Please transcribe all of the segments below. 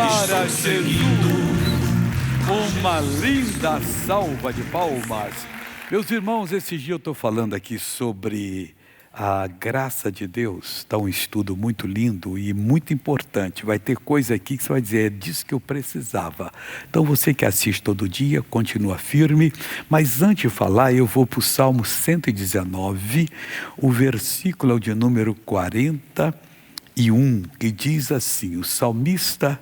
para Jesus. Uma linda salva de palmas. Meus irmãos, esse dia eu estou falando aqui sobre a graça de Deus. Está um estudo muito lindo e muito importante. Vai ter coisa aqui que você vai dizer, é disso que eu precisava. Então você que assiste todo dia, continua firme. Mas antes de falar, eu vou para o Salmo 119, o versículo é o de número 41, que diz assim, o salmista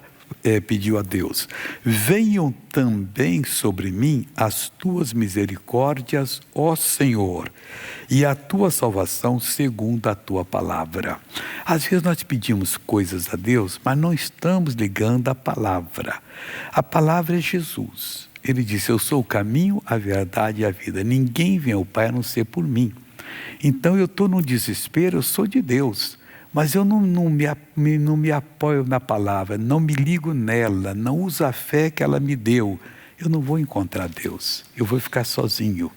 pediu a Deus: venham também sobre mim as tuas misericórdias, ó Senhor, e a tua salvação segundo a tua palavra. Às vezes nós pedimos coisas a Deus, mas não estamos ligando a palavra. A palavra é Jesus. Ele disse, eu sou o caminho, a verdade e a vida. Ninguém vem ao Pai a não ser por mim. Então eu estou num desespero, eu sou de Deus. Mas eu não me apoio na palavra, não me ligo nela, não uso a fé que ela me deu. Eu não vou encontrar Deus, eu vou ficar sozinho.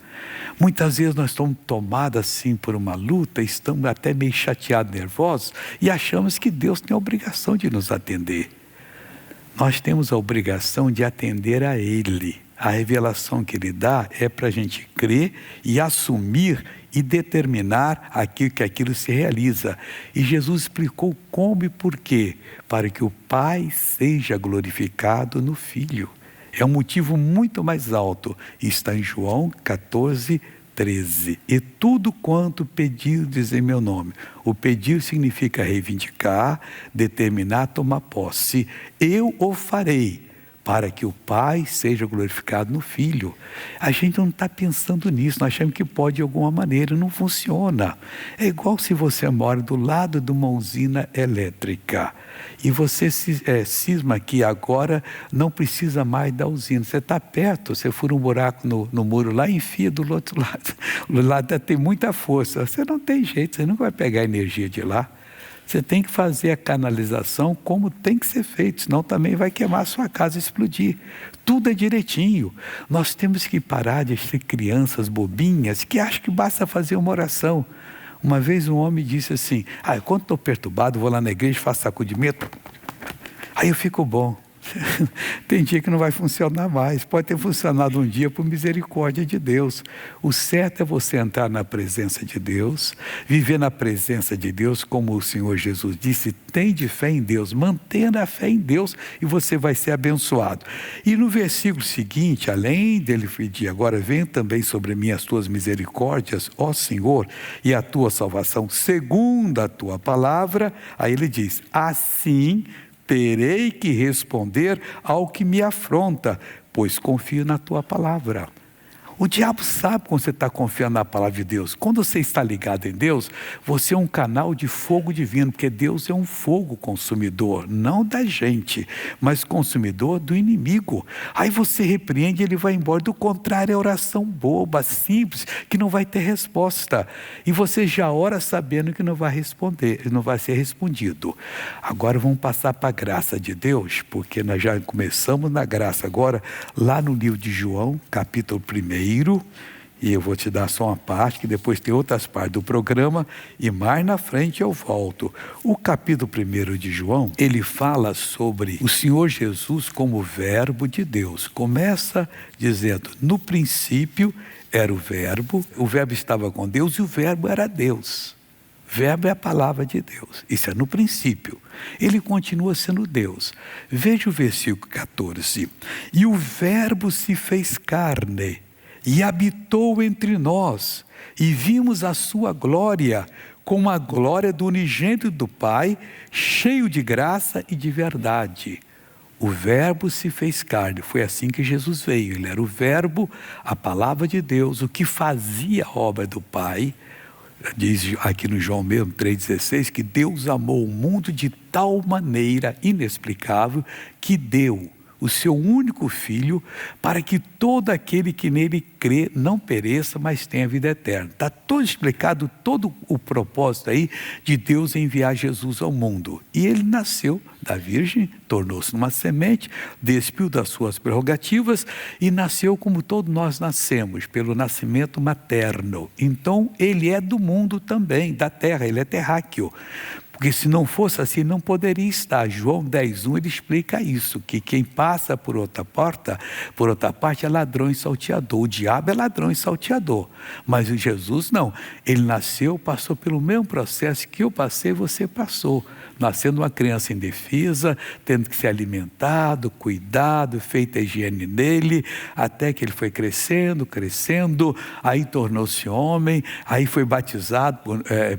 Muitas vezes nós estamos tomados assim por uma luta, estamos até meio chateados, nervosos, e achamos que Deus tem a obrigação de nos atender. Nós temos a obrigação de atender a Ele. A revelação que Ele dá é para a gente crer e assumir e determinar que aquilo se realiza. E Jesus explicou como e porquê, para que o Pai seja glorificado no Filho. É um motivo muito mais alto. Está em João 14, 13. E tudo quanto pedirdes em meu nome. O pedir significa reivindicar, determinar, tomar posse. Eu o farei, para que o Pai seja glorificado no Filho. A gente não está pensando nisso, nós achamos que pode de alguma maneira, não funciona. É igual se você mora do lado de uma usina elétrica e você cisma que agora não precisa mais da usina. Você está perto, você fura um buraco no muro lá e enfia do outro lado. O lado tem muita força, você não tem jeito, você não vai pegar a energia de lá. Você tem que fazer a canalização como tem que ser feito, senão também vai queimar a sua casa e explodir. Tudo é direitinho. Nós temos que parar de ser crianças bobinhas que acham que basta fazer uma oração. Uma vez um homem disse assim, quando estou perturbado, vou lá na igreja, faço sacudimento, aí eu fico bom. Tem dia que não vai funcionar mais. Pode ter funcionado um dia por misericórdia de Deus. O certo é você entrar na presença de Deus, viver na presença de Deus, como o Senhor Jesus disse, tende fé em Deus, mantenha a fé em Deus e você vai ser abençoado. E no versículo seguinte, além dele pedir, agora vem também sobre mim as tuas misericórdias, ó Senhor, e a tua salvação segundo a tua palavra, aí ele diz, assim terei que responder ao que me afronta, pois confio na tua palavra. O diabo sabe quando você está confiando na palavra de Deus. Quando você está ligado em Deus, você é um canal de fogo divino, porque Deus é um fogo consumidor, não da gente, mas consumidor do inimigo. Aí você repreende, ele vai embora. Do contrário, é oração boba, simples, que não vai ter resposta. E você já ora sabendo que não vai responder, não vai ser respondido. Agora vamos passar para a graça de Deus, porque nós já começamos na graça agora, lá no livro de João, capítulo 1. E eu vou te dar só uma parte, que depois tem outras partes do programa, e mais na frente eu volto. O capítulo 1 de João, ele fala sobre o Senhor Jesus como verbo de Deus. Começa dizendo, no princípio era o verbo estava com Deus e o verbo era Deus. Verbo é a palavra de Deus, isso é no princípio. Ele continua sendo Deus. Veja o versículo 14. E o verbo se fez carne e habitou entre nós, e vimos a sua glória, como a glória do unigênito do Pai, cheio de graça e de verdade. O verbo se fez carne, foi assim que Jesus veio. Ele era o verbo, a palavra de Deus, o que fazia a obra do Pai. Diz aqui no João mesmo, 3,16, que Deus amou o mundo de tal maneira inexplicável que deu o seu único Filho, para que todo aquele que nele crê não pereça, mas tenha vida eterna. Está todo explicado, todo o propósito aí de Deus enviar Jesus ao mundo. E ele nasceu da Virgem, tornou-se uma semente, despiu das suas prerrogativas e nasceu como todos nós nascemos, pelo nascimento materno. Então ele é do mundo também, da terra, ele é terráqueo. Porque se não fosse assim, não poderia estar. João 10:1 ele explica isso, que quem passa por outra porta, por outra parte, é ladrão e salteador. O diabo é ladrão e salteador, mas o Jesus não. Ele nasceu, passou pelo mesmo processo que eu passei, você passou. Nascendo uma criança indefesa, tendo que ser alimentado, cuidado, feita a higiene nele, até que ele foi crescendo, aí tornou-se homem, aí foi batizado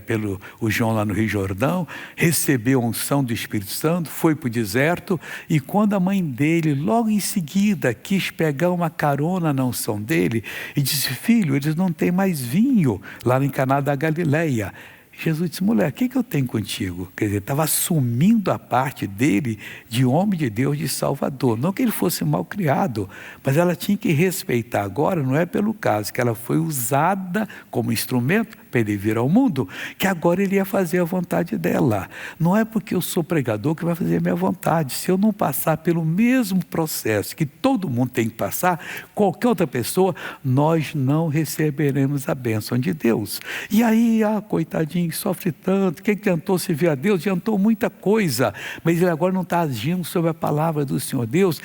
pelo João lá no Rio Jordão, recebeu a unção do Espírito Santo, foi para o deserto, e quando a mãe dele, logo em seguida, quis pegar uma carona na unção dele, e disse: filho, eles não têm mais vinho lá em Caná da Galileia. Jesus disse: mulher, o que eu tenho contigo? Quer dizer, estava assumindo a parte dele de homem de Deus, de Salvador. Não que ele fosse mal criado, mas ela tinha que respeitar. Agora não é pelo caso que ela foi usada como instrumento para ele vir ao mundo, que agora ele ia fazer a vontade dela. Não é porque eu sou pregador que vai fazer a minha vontade. Se eu não passar pelo mesmo processo que todo mundo tem que passar, qualquer outra pessoa, nós não receberemos a bênção de Deus. E aí, coitadinho, sofre tanto. Quem tentou servir a Deus, adiantou muita coisa, mas ele agora não está agindo sobre a palavra do Senhor Deus.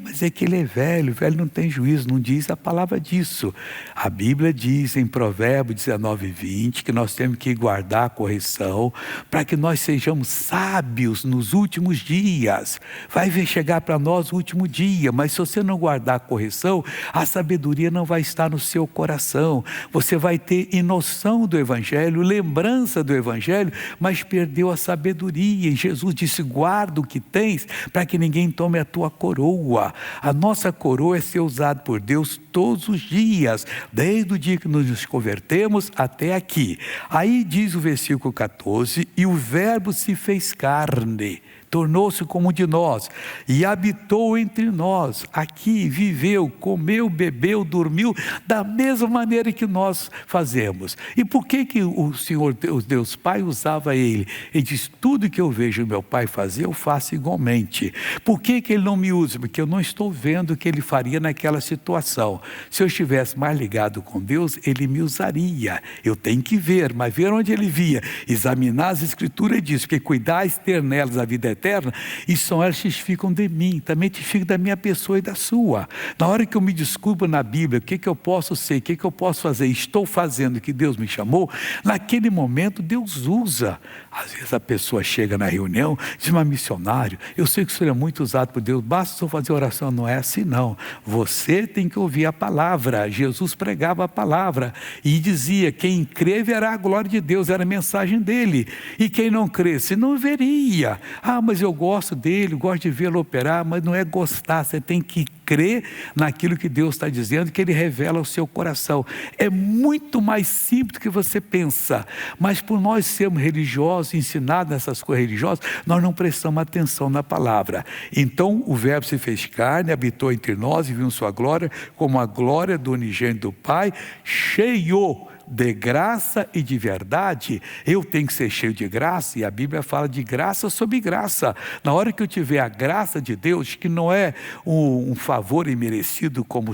Mas é que ele é velho não tem juízo, não diz a palavra disso. A Bíblia diz em Provérbios 19:20 que nós temos que guardar a correção para que nós sejamos sábios nos últimos dias. Vai chegar para nós o último dia, mas se você não guardar a correção, a sabedoria não vai estar no seu coração. Você vai ter noção do Evangelho, lembrança do Evangelho, mas perdeu a sabedoria. E Jesus disse: guarda o que tens para que ninguém tome a tua coroa. A nossa coroa é ser usada por Deus todos os dias, desde o dia que nos convertemos até aqui. Aí diz o versículo 14: e o verbo se fez carne, tornou-se como um de nós e habitou entre nós. Aqui viveu, comeu, bebeu, dormiu da mesma maneira que nós fazemos. E por que o Senhor, o Deus Pai, usava ele? Ele diz: tudo que eu vejo meu Pai fazer, eu faço igualmente. Por que ele não me usa? Porque eu não estou vendo o que ele faria naquela situação. Se eu estivesse mais ligado com Deus, ele me usaria. Eu tenho que ver, mas ver onde ele via, examinar as Escrituras, e diz: porque cuidais ter nelas a vida eterna, e são elas que testificam de mim, também testificam da minha pessoa e da sua. Na hora que eu me descubro na Bíblia, o que eu posso ser, o que eu posso fazer, estou fazendo o que Deus me chamou, naquele momento Deus usa. Às vezes a pessoa chega na reunião, diz: mas missionário, eu sei que o senhor é muito usado por Deus, basta só fazer oração. Não é assim não, você tem que ouvir a palavra. Jesus pregava a palavra e dizia: quem crê verá a glória de Deus, era a mensagem dele, e quem não cresce não veria. Mas eu gosto dele, gosto de vê-lo operar. Mas não é gostar, você tem que crer naquilo que Deus está dizendo, que ele revela ao seu coração. É muito mais simples do que você pensa, mas por nós sermos religiosos, ensinados nessas coisas religiosas, nós não prestamos atenção na palavra. Então o verbo se fez carne, habitou entre nós e vimos sua glória, como a glória do unigênito do Pai, cheio de graça e de verdade. Eu tenho que ser cheio de graça, e a Bíblia fala de graça sobre graça. Na hora que eu tiver a graça de Deus, que não é um favor imerecido, como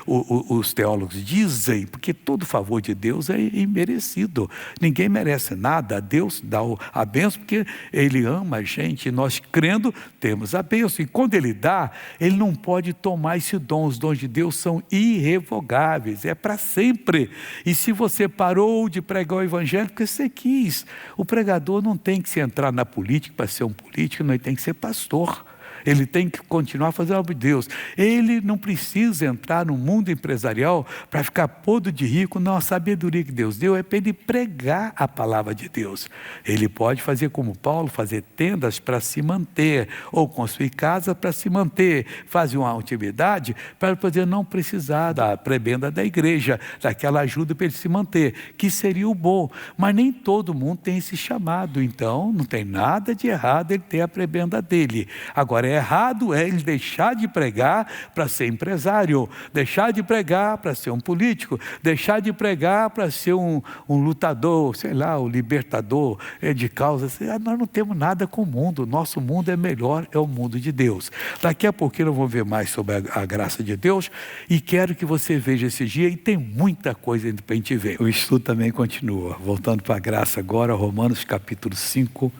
os teólogos dizem, porque todo favor de Deus é imerecido. Ninguém merece nada, Deus dá a bênção porque Ele ama a gente, e nós crendo temos a bênção. E quando Ele dá, Ele não pode tomar esse dom. Os dons de Deus são irrevogáveis, é para sempre. E se você parou de pregar o Evangelho porque você quis. O pregador não tem que se entrar na política para ser um político, não, ele tem que ser pastor. Ele tem que continuar fazendo a obra de Deus. Ele não precisa entrar no mundo empresarial para ficar podre de rico. Não, a sabedoria que Deus deu é para ele pregar a palavra de Deus. Ele pode fazer como Paulo, fazer tendas para se manter, ou construir casa para se manter, fazer uma atividade para poder não precisar da prebenda da igreja, daquela ajuda para ele se manter, que seria o bom. Mas nem todo mundo tem esse chamado, então não tem nada de errado ele ter a prebenda dele. Agora, errado é ele deixar de pregar para ser empresário, deixar de pregar para ser um político, deixar de pregar para ser um lutador, sei lá, um libertador de causas. Nós não temos nada com o mundo, nosso mundo é melhor, é o mundo de Deus. Daqui a pouquinho eu vou ver mais sobre a graça de Deus e quero que você veja esse dia, e tem muita coisa ainda para a gente ver. O estudo também continua, voltando para a graça agora, Romanos capítulo 5,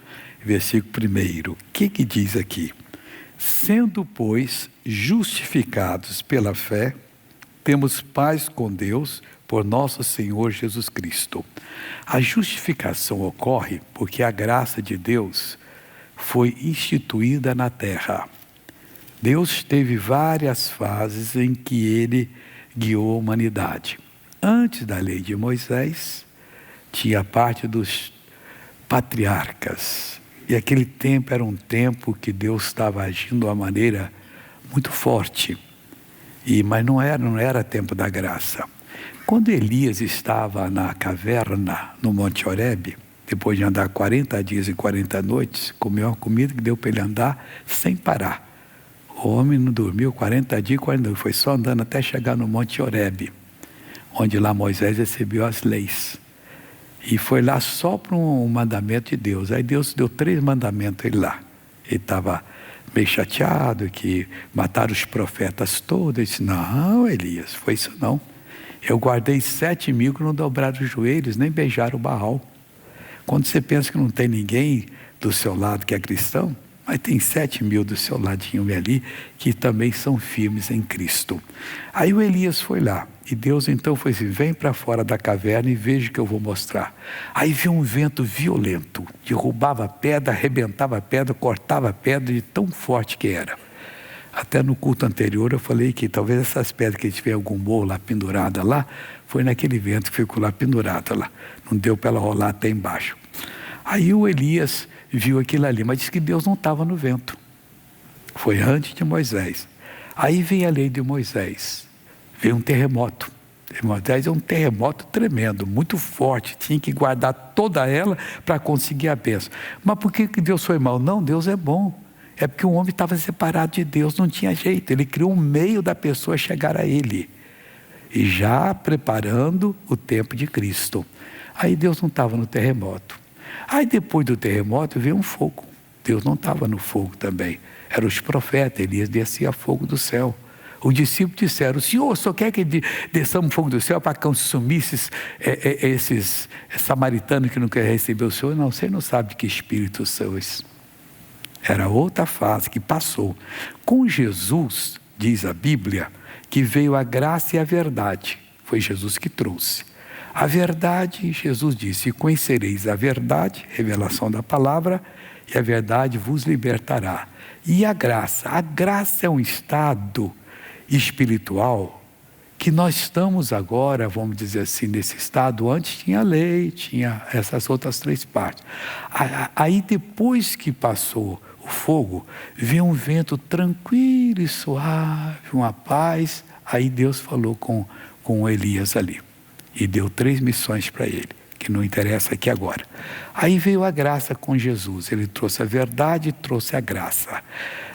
versículo 1. O que diz aqui? Sendo, pois, justificados pela fé, temos paz com Deus por nosso Senhor Jesus Cristo. A justificação ocorre porque a graça de Deus foi instituída na terra. Deus teve várias fases em que Ele guiou a humanidade. Antes da lei de Moisés, tinha a parte dos patriarcas. E aquele tempo era um tempo que Deus estava agindo de uma maneira muito forte. Mas não era tempo da graça. Quando Elias estava na caverna, no Monte Horebe, depois de andar 40 dias e 40 noites, comeu uma comida que deu para ele andar sem parar. O homem não dormiu 40 dias e 40 noites, foi só andando até chegar no Monte Horebe, onde lá Moisés recebeu as leis. E foi lá só para um mandamento de Deus. Aí Deus deu 3 mandamentos a ele lá. Ele estava meio chateado que mataram os profetas todos. Ele disse, não, Elias, foi isso não. Eu guardei 7.000 que não dobraram os joelhos, nem beijaram o Baal. Quando você pensa que não tem ninguém do seu lado que é cristão, mas tem 7.000 do seu ladinho ali, que também são firmes em Cristo. Aí o Elias foi lá, e Deus então foi assim, vem para fora da caverna e veja o que eu vou mostrar. Aí viu um vento violento, derrubava a pedra, arrebentava a pedra, cortava a pedra, de tão forte que era. Até no culto anterior eu falei que talvez essas pedras que tiver algum morro lá pendurada lá, foi naquele vento que ficou lá pendurada lá. Não deu para ela rolar até embaixo. Aí o Elias viu aquilo ali, mas disse que Deus não estava no vento. Foi antes de Moisés. Aí veio a lei de Moisés. Veio um terremoto. Moisés é um terremoto tremendo, muito forte. Tinha que guardar toda ela para conseguir a bênção. Mas por que Deus foi mal? Não, Deus é bom. É porque o homem estava separado de Deus, não tinha jeito. Ele criou um meio da pessoa chegar a Ele. E já preparando o tempo de Cristo. Aí Deus não estava no terremoto. Aí depois do terremoto veio um fogo. Deus não estava no fogo também. Eram os profetas, Elias descia fogo do céu. Os discípulos disseram, o Senhor só quer que desçamos fogo do céu para consumir esses samaritanos que não querem receber o Senhor? Não, você não sabe de que espírito são esses. Era outra fase que passou. Com Jesus, diz a Bíblia, que veio a graça e a verdade. Foi Jesus que trouxe. A verdade, Jesus disse, conhecereis a verdade, revelação da palavra, e a verdade vos libertará. E a graça é um estado espiritual que nós estamos agora, vamos dizer assim, nesse estado. Antes tinha lei, tinha essas outras 3 partes. Aí depois que passou o fogo, veio um vento tranquilo e suave, uma paz. Aí Deus falou com Elias ali. E deu 3 missões para ele, que não interessa aqui agora. Aí veio a graça com Jesus. Ele trouxe a verdade e trouxe a graça.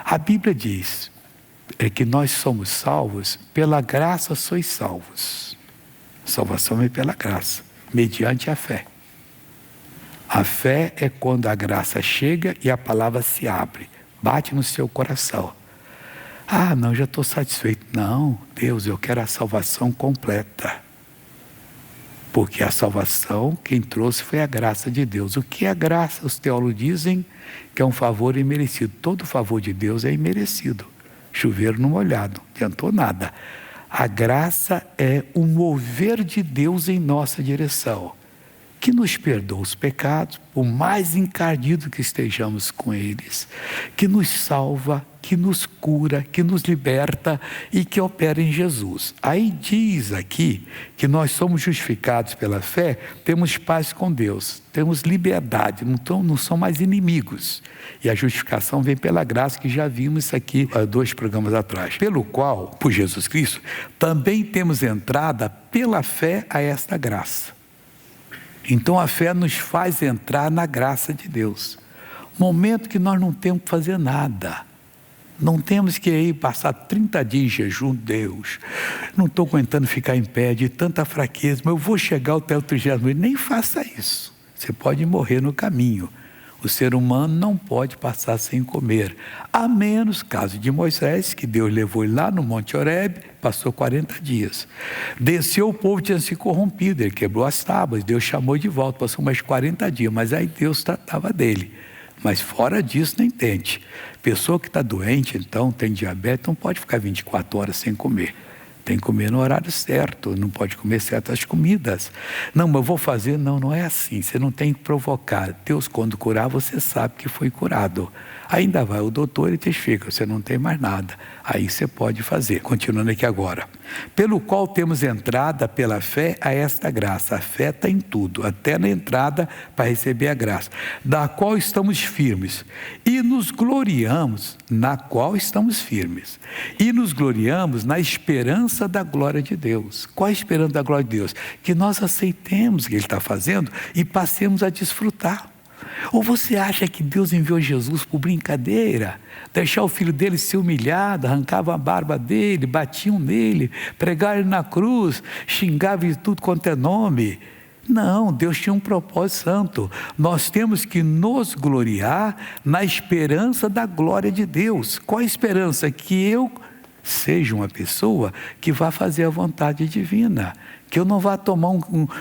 A Bíblia diz que nós somos salvos, pela graça sois salvos. Salvação é pela graça, mediante a fé. A fé é quando a graça chega e a palavra se abre, bate no seu coração. Ah, não, já estou satisfeito. Não, Deus, eu quero a salvação completa. Porque a salvação, quem trouxe foi a graça de Deus. O que é graça? Os teólogos dizem que é um favor imerecido. Todo favor de Deus é imerecido. Chover no molhado, não adiantou nada. A graça é o mover de Deus em nossa direção, que nos perdoa os pecados, por mais encardido que estejamos com eles, que nos salva, que nos cura, que nos liberta e que opera em Jesus. Aí diz aqui que nós somos justificados pela fé, temos paz com Deus, temos liberdade, não somos mais inimigos. E a justificação vem pela graça, que já vimos isso aqui há 2 programas atrás. Pelo qual, por Jesus Cristo, também temos entrada pela fé a esta graça. Então a fé nos faz entrar na graça de Deus. Momento que nós não temos que fazer nada. Não temos que ir passar 30 dias em jejum, Deus. Não estou aguentando ficar em pé de tanta fraqueza, mas eu vou chegar até o 30º. Nem faça isso. Você pode morrer no caminho. O ser humano não pode passar sem comer. A menos, caso de Moisés, que Deus levou ele lá no Monte Horebe, passou 40 dias. Desceu, o povo tinha se corrompido, ele quebrou as tábuas, Deus chamou de volta, passou mais 40 dias, mas aí Deus tratava dele. Mas fora disso, nem tente. Pessoa que está doente, então, tem diabetes, não pode ficar 24 horas sem comer. Tem que comer no horário certo, não pode comer certas comidas. Não, mas eu vou fazer, não é assim, você não tem que provocar. Deus, quando curar, você sabe que foi curado. Ainda vai o doutor e testifica, você não tem mais nada. Aí você pode fazer. Continuando aqui agora. Pelo qual temos entrada pela fé a esta graça. A fé está em tudo, até na entrada para receber a graça. Da qual estamos firmes. E nos gloriamos, na qual estamos firmes. E nos gloriamos na esperança da glória de Deus. Qual a esperança da glória de Deus? Que nós aceitemos o que Ele está fazendo e passemos a desfrutar. Ou você acha que Deus enviou Jesus por brincadeira? Deixar o filho dele ser humilhado, arrancava a barba dele, batiam nele, pregaram ele na cruz, xingavam de tudo quanto é nome. Não, Deus tinha um propósito santo. Nós temos que nos gloriar na esperança da glória de Deus. Qual a esperança? Que eu seja uma pessoa que vá fazer a vontade divina. Que eu não vá tomar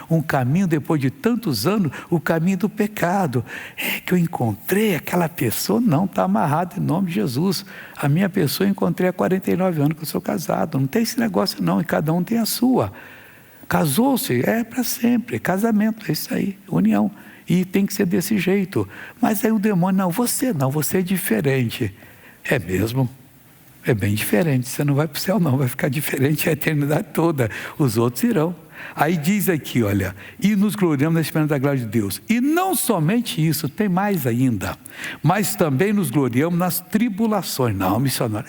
um caminho, depois de tantos anos, o caminho do pecado. É que eu encontrei aquela pessoa, não, está amarrado em nome de Jesus. A minha pessoa eu encontrei há 49 anos que eu sou casado. Não tem esse negócio não, e cada um tem a sua. Casou-se, é para sempre, casamento, é isso aí, união. E tem que ser desse jeito. Mas aí o demônio, não, você é diferente. É mesmo? É bem diferente, você não vai para o céu não, vai ficar diferente a eternidade toda, os outros irão. Aí diz aqui, olha, e nos gloriamos na esperança da glória de Deus. E não somente isso, tem mais ainda, mas também nos gloriamos nas tribulações. Não, missionário,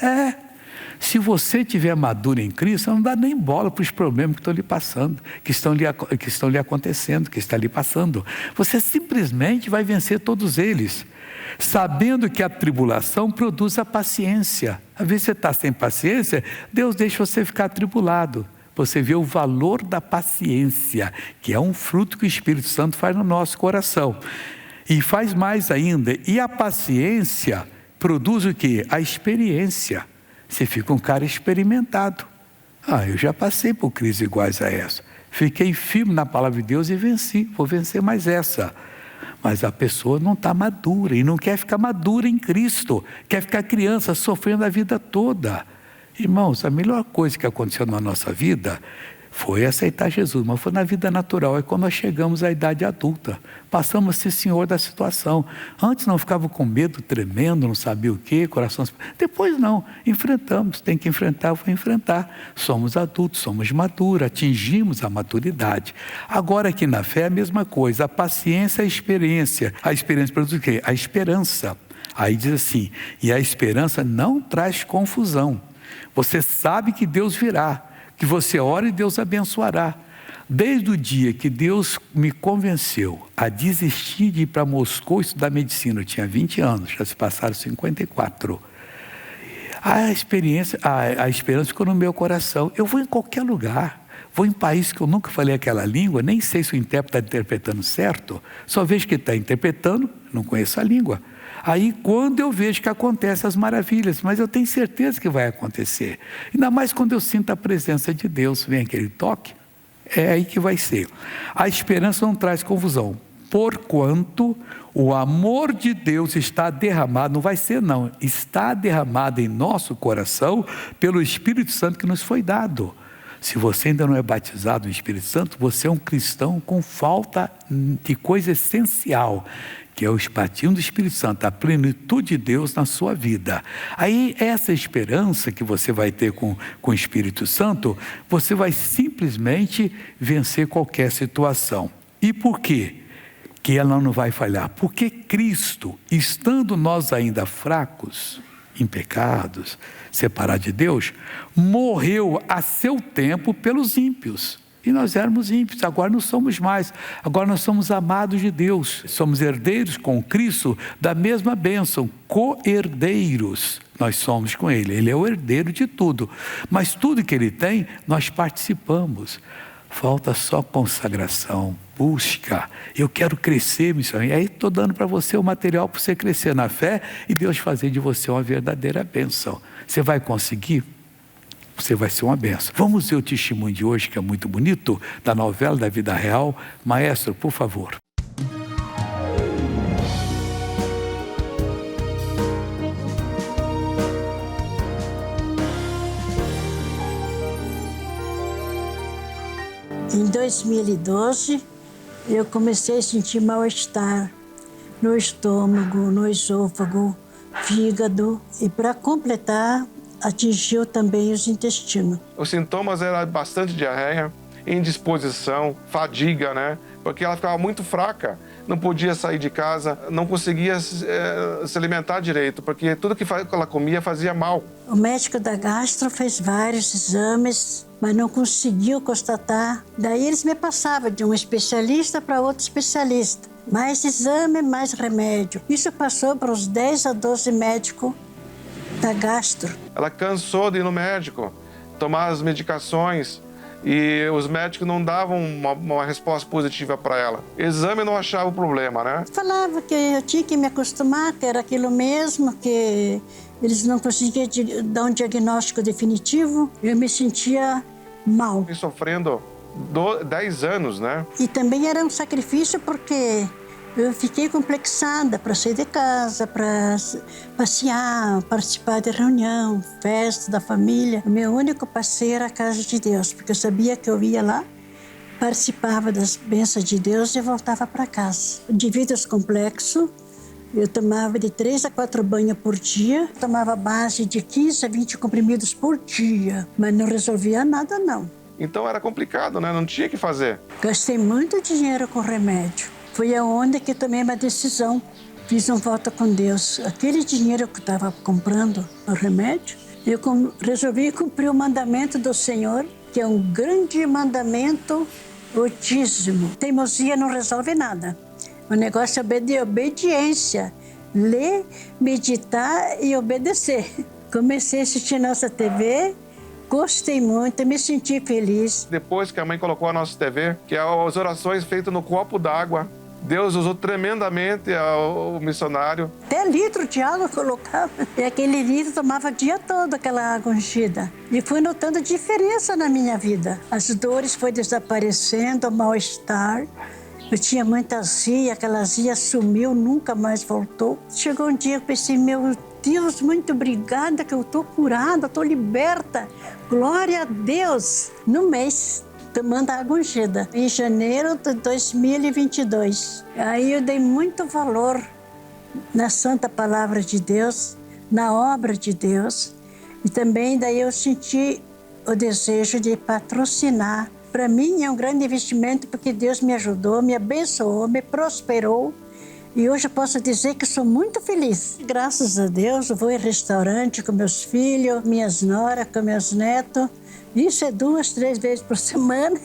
se você estiver maduro em Cristo, não dá nem bola para os problemas que estão lhe passando, que estão lhe acontecendo, que está lhe passando. Você simplesmente vai vencer todos eles. Sabendo que a tribulação produz a paciência. Às vezes você está sem paciência, Deus deixa você ficar atribulado. Você vê o valor da paciência, que é um fruto que o Espírito Santo faz no nosso coração. E faz mais ainda, e a paciência produz o quê? A experiência. Você fica um cara experimentado. Eu já passei por crises iguais a essa. Fiquei firme na palavra de Deus e venci, vou vencer mais essa. Mas a pessoa não está madura e não quer ficar madura em Cristo, quer ficar criança sofrendo a vida toda. Irmãos, a melhor coisa que aconteceu na nossa vida foi aceitar Jesus, mas foi na vida natural, é quando nós chegamos à idade adulta, passamos a ser senhor da situação. Antes não ficava com medo, tremendo, não sabia o que, coração... Depois não, enfrentamos, tem que enfrentar, vou enfrentar. Somos adultos, somos maduros, atingimos a maturidade. Agora aqui na fé é a mesma coisa, a paciência é a experiência. A experiência produz o quê? A esperança. Aí diz assim, e a esperança não traz confusão. Você sabe que Deus virá, que você ora e Deus abençoará. Desde o dia que Deus me convenceu a desistir de ir para Moscou estudar medicina, eu tinha 20 anos, já se passaram 54. A esperança ficou no meu coração. Eu vou em qualquer lugar, vou em país que eu nunca falei aquela língua, nem sei se o intérprete está interpretando certo, só vejo que ele está interpretando, não conheço a língua. Aí quando eu vejo que acontecem as maravilhas, mas eu tenho certeza que vai acontecer. Ainda mais quando eu sinto a presença de Deus, vem aquele toque, é aí que vai ser. A esperança não traz confusão, porquanto o amor de Deus está derramado, não vai ser não, está derramado em nosso coração pelo Espírito Santo que nos foi dado. Se você ainda não é batizado no Espírito Santo, você é um cristão com falta de coisa essencial, que é o batismo do Espírito Santo, a plenitude de Deus na sua vida. Aí essa esperança que você vai ter com o Espírito Santo, você vai simplesmente vencer qualquer situação. E por quê? Que ela não vai falhar. Porque Cristo, estando nós ainda fracos, em pecados, separados de Deus, morreu a seu tempo pelos ímpios. E nós éramos ímpios, agora não somos mais. Agora nós somos amados de Deus. Somos herdeiros com Cristo da mesma bênção, co-herdeiros. nós somos com Ele. Ele é o herdeiro de tudo. Mas tudo que Ele tem, nós participamos. Falta só consagração, busca. Eu quero crescer, missionário. E aí estou dando para você o material para você crescer na fé e Deus fazer de você uma verdadeira bênção. Você vai conseguir? Você vai ser uma bênção. Vamos ver o testemunho de hoje, que é muito bonito, da novela da vida real. Maestro, por favor. Em 2012, eu comecei a sentir mal-estar no estômago, no esôfago, fígado e, para completar, atingiu também os intestinos. Os sintomas eram bastante diarreia, indisposição, fadiga, né? Porque ela ficava muito fraca, não podia sair de casa, não conseguia se alimentar direito, porque tudo que ela comia fazia mal. O médico da gastro fez vários exames, mas não conseguiu constatar. Daí eles me passavam de um especialista para outro especialista. Mais exame, mais remédio. Isso passou para uns 10 a 12 médicos da gastro. Ela cansou de ir no médico, tomar as medicações, e os médicos não davam uma resposta positiva para ela. Exame não achava o problema, né? Falava que eu tinha que me acostumar, que era aquilo mesmo, que eles não conseguiam dar um diagnóstico definitivo. Eu me sentia mal. Fui sofrendo 10 anos, né? E também era um sacrifício porque eu fiquei complexada para sair de casa, para passear, participar de reunião, festa da família. O meu único passeio era a casa de Deus, porque eu sabia que eu ia lá, participava das bênçãos de Deus e voltava para casa. Devido aos complexos, eu tomava de 3 a 4 banhos por dia, tomava base de 15 a 20 comprimidos por dia, mas não resolvia nada, não. Então era complicado, né? Não tinha o que fazer. Gastei muito dinheiro com remédio. Foi aonde que tomei uma decisão. Fiz um voto com Deus. Aquele dinheiro que eu estava comprando o remédio, eu resolvi cumprir o mandamento do Senhor, que é um grande mandamento, o dízimo. Teimosia não resolve nada. O negócio é de obediência. Ler, meditar e obedecer. Comecei a assistir nossa TV, gostei muito, me senti feliz. Depois que a mãe colocou a nossa TV, que é as orações feitas no copo d'água, Deus usou tremendamente o missionário. Até litro de água colocava. E aquele litro tomava o dia todo, aquela água ungida. E fui notando diferença na minha vida. As dores foram desaparecendo, o mal-estar. Eu tinha muita azia, aquela azia sumiu, nunca mais voltou. Chegou um dia que eu pensei, meu Deus, muito obrigada que eu estou curada, estou liberta. Glória a Deus. No mês, tomando água ungida, em janeiro de 2022. Aí eu dei muito valor na santa palavra de Deus, na obra de Deus. E também daí eu senti o desejo de patrocinar. Para mim é um grande investimento porque Deus me ajudou, me abençoou, me prosperou. E hoje eu posso dizer que sou muito feliz. Graças a Deus, eu vou em restaurante com meus filhos, minhas noras, com meus netos. Isso é 2, 3 vezes por semana.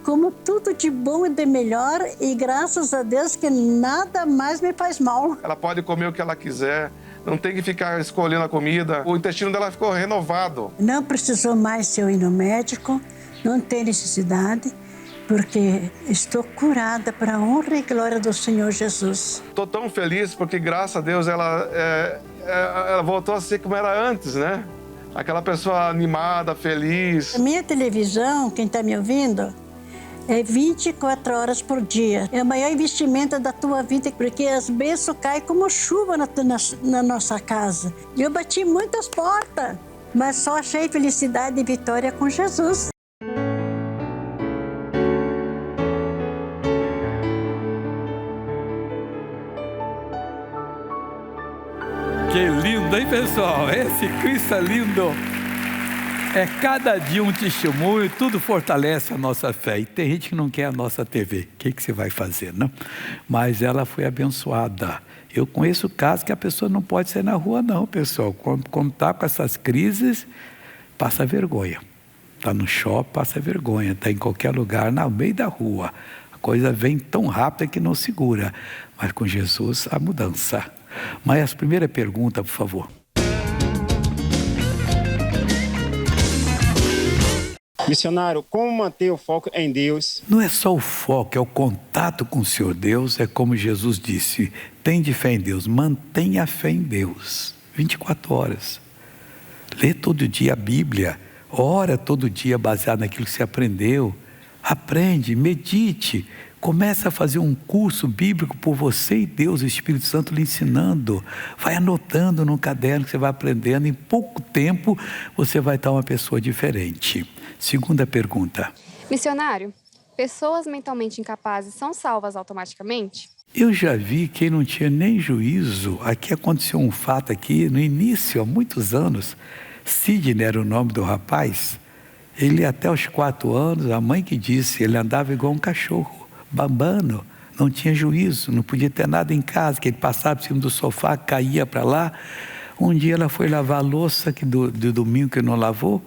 Como tudo de bom e de melhor. E graças a Deus que nada mais me faz mal. Ela pode comer o que ela quiser. Não tem que ficar escolhendo a comida. O intestino dela ficou renovado. Não precisou mais eu ir no médico. Não tem necessidade. Porque estou curada para a honra e glória do Senhor Jesus. Estou tão feliz porque, graças a Deus, ela voltou a ser como era antes, né? Aquela pessoa animada, feliz. A minha televisão, quem está me ouvindo, é 24 horas por dia. É o maior investimento da tua vida, porque as bênçãos caem como chuva na nossa casa. Eu bati muitas portas, mas só achei felicidade e vitória com Jesus. Que lindo, hein, pessoal? Esse Cristo é lindo. É cada dia um testemunho, tudo fortalece a nossa fé. E tem gente que não quer a nossa TV. O que você vai fazer, não? Mas ela foi abençoada. Eu conheço casos que a pessoa não pode sair na rua, não, pessoal. Quando está com essas crises, passa vergonha. Está no shopping, passa vergonha. Está em qualquer lugar, no meio da rua. coisa vem tão rápida que não segura. Mas com Jesus, a mudança. Mas a primeira pergunta, por favor. Missionário, como manter o foco em Deus? Não é só o foco, é o contato com o Senhor Deus. É como Jesus disse, tende fé em Deus, mantenha a fé em Deus. 24 horas. Lê todo dia a Bíblia. Ora todo dia baseado naquilo que você aprendeu. Aprende, medite. Começa a fazer um curso bíblico por você e Deus, o Espírito Santo lhe ensinando. Vai anotando no caderno que você vai aprendendo. Em pouco tempo você vai estar uma pessoa diferente. Segunda pergunta. Missionário, pessoas mentalmente incapazes são salvas automaticamente? Eu já vi quem não tinha nem juízo. Aqui aconteceu um fato aqui no início, há muitos anos. Sidney era o nome do rapaz. Ele até os 4 anos, a mãe que disse, ele andava igual um cachorro, babando, não tinha juízo, não podia ter nada em casa, que ele passava por cima do sofá, caía para lá. Um dia ela foi lavar a louça que do domingo que não lavou,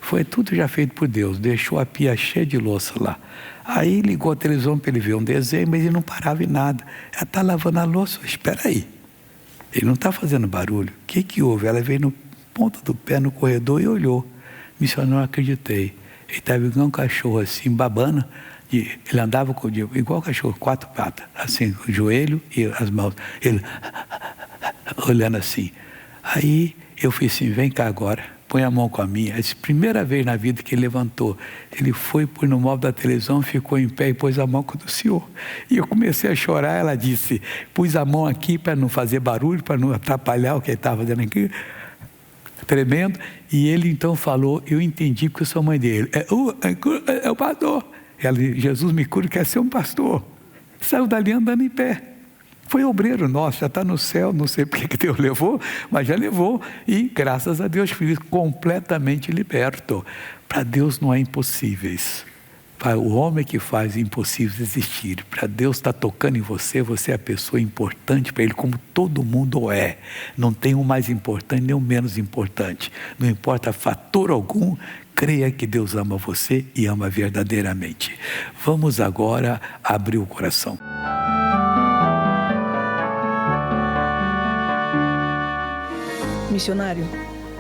foi tudo já feito por Deus, deixou a pia cheia de louça lá. Aí ligou a televisão para ele ver um desenho, mas ele não parava em nada. Ela está lavando a louça, espera aí, ele não está fazendo barulho. O que houve? Ela veio no ponto do pé no corredor e olhou. Missionário, não acreditei. Ele estava igual um cachorro assim, babando. Ele andava igual um cachorro, 4 patas, assim, o joelho e as mãos. Ele olhando assim. Aí eu falei assim, vem cá agora, põe a mão com a minha. Essa primeira vez na vida que ele levantou, ele foi, pôs no móvel da televisão, ficou em pé e pôs a mão com o Senhor. E eu comecei a chorar, ela disse, pus a mão aqui para não fazer barulho, para não atrapalhar o que ele estava fazendo aqui. Tremendo, e ele então falou, eu entendi porque eu sou mãe dele, é o pastor, ela, Jesus me cura, quer ser um pastor, saiu dali andando em pé, foi obreiro nosso, já está no céu, não sei porque que Deus levou, mas já levou, e graças a Deus, filho, completamente liberto. Para Deus não há impossíveis. Para o homem que faz impossíveis existir, para Deus estar tocando em você, você é a pessoa importante para Ele, como todo mundo é. Não tem um mais importante nem um menos importante. Não importa fator algum, creia que Deus ama você e ama verdadeiramente. Vamos agora abrir o coração. Missionário,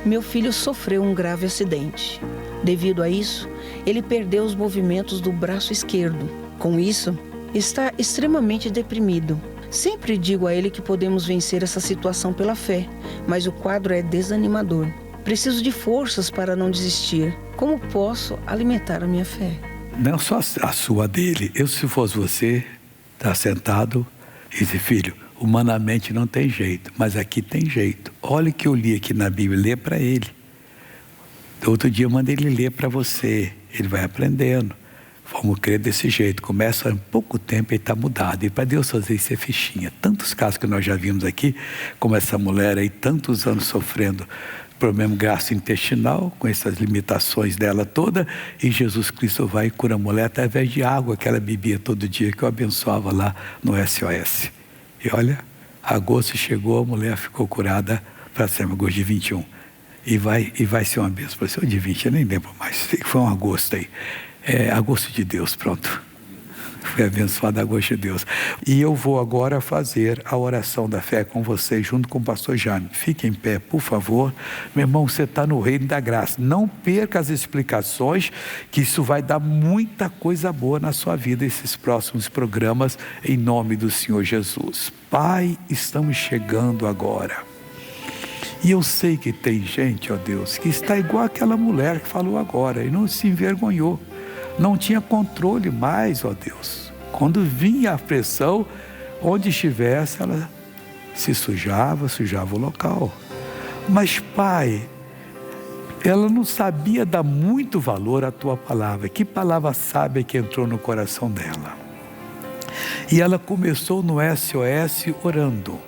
meu filho sofreu um grave acidente. Devido a isso, ele perdeu os movimentos do braço esquerdo. Com isso, está extremamente deprimido. Sempre digo a ele que podemos vencer essa situação pela fé, mas o quadro é desanimador. Preciso de forças para não desistir. Como posso alimentar a minha fé? Não só a sua dele. Eu, se fosse você, está sentado e diz, filho, humanamente não tem jeito, mas aqui tem jeito. Olha o que eu li aqui na Bíblia, lê para ele. Outro dia eu mandei ele ler para você, ele vai aprendendo. Vamos crer desse jeito, começa em pouco tempo e está mudado. E para Deus fazer isso é fichinha. Tantos casos que nós já vimos aqui, como essa mulher aí, tantos anos sofrendo problema gastrointestinal, com essas limitações dela toda, e Jesus Cristo vai e cura a mulher através de água que ela bebia todo dia, que eu abençoava lá no SOS. E olha, agosto chegou, a mulher ficou curada para sempre, agosto de 21. E vai ser uma bênção para você, de 20, eu nem lembro mais, sei que foi um agosto aí. Agosto de Deus, pronto. Fui abençoado agosto de Deus. E eu vou agora fazer a oração da fé com vocês, junto com o pastor Jânio. Fique em pé, por favor. Meu irmão, você está no reino da graça. Não perca as explicações, que isso vai dar muita coisa boa na sua vida, esses próximos programas, em nome do Senhor Jesus. Pai, estamos chegando agora. E eu sei que tem gente, ó Deus, que está igual aquela mulher que falou agora e não se envergonhou. Não tinha controle mais, ó Deus. Quando vinha a pressão, onde estivesse, ela se sujava o local. Mas, Pai, ela não sabia dar muito valor à Tua palavra. Que palavra sábia que entrou no coração dela. E ela começou no SOS orando,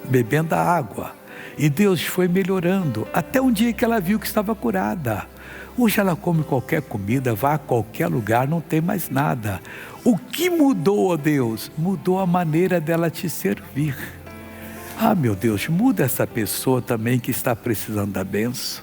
bebendo a água. E Deus foi melhorando, até um dia que ela viu que estava curada. Hoje ela come qualquer comida, vai a qualquer lugar, não tem mais nada. O que mudou, ó Deus? Mudou a maneira dela te servir. Ah, meu Deus, muda essa pessoa também que está precisando da bênção.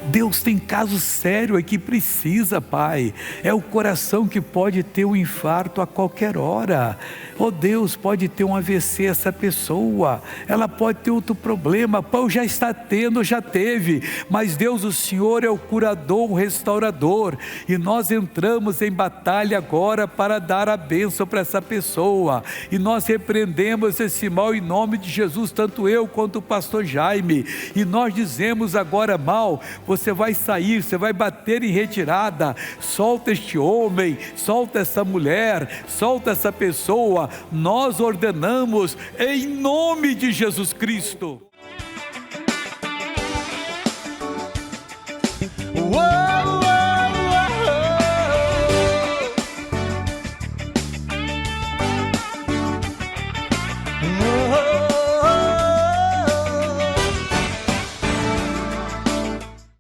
Deus tem caso sério aí que precisa, Pai. É o coração que pode ter um infarto a qualquer hora. Oh Deus, pode ter um AVC essa pessoa, ela pode ter outro problema, Paulo já está tendo, já teve, mas Deus, o Senhor é o curador, o restaurador, e nós entramos em batalha agora para dar a bênção para essa pessoa, e nós repreendemos esse mal em nome de Jesus, tanto eu quanto o pastor Jaime, e nós dizemos agora: mal, você vai sair, você vai bater em retirada, solta este homem, solta essa mulher, solta essa pessoa. Nós ordenamos em nome de Jesus Cristo.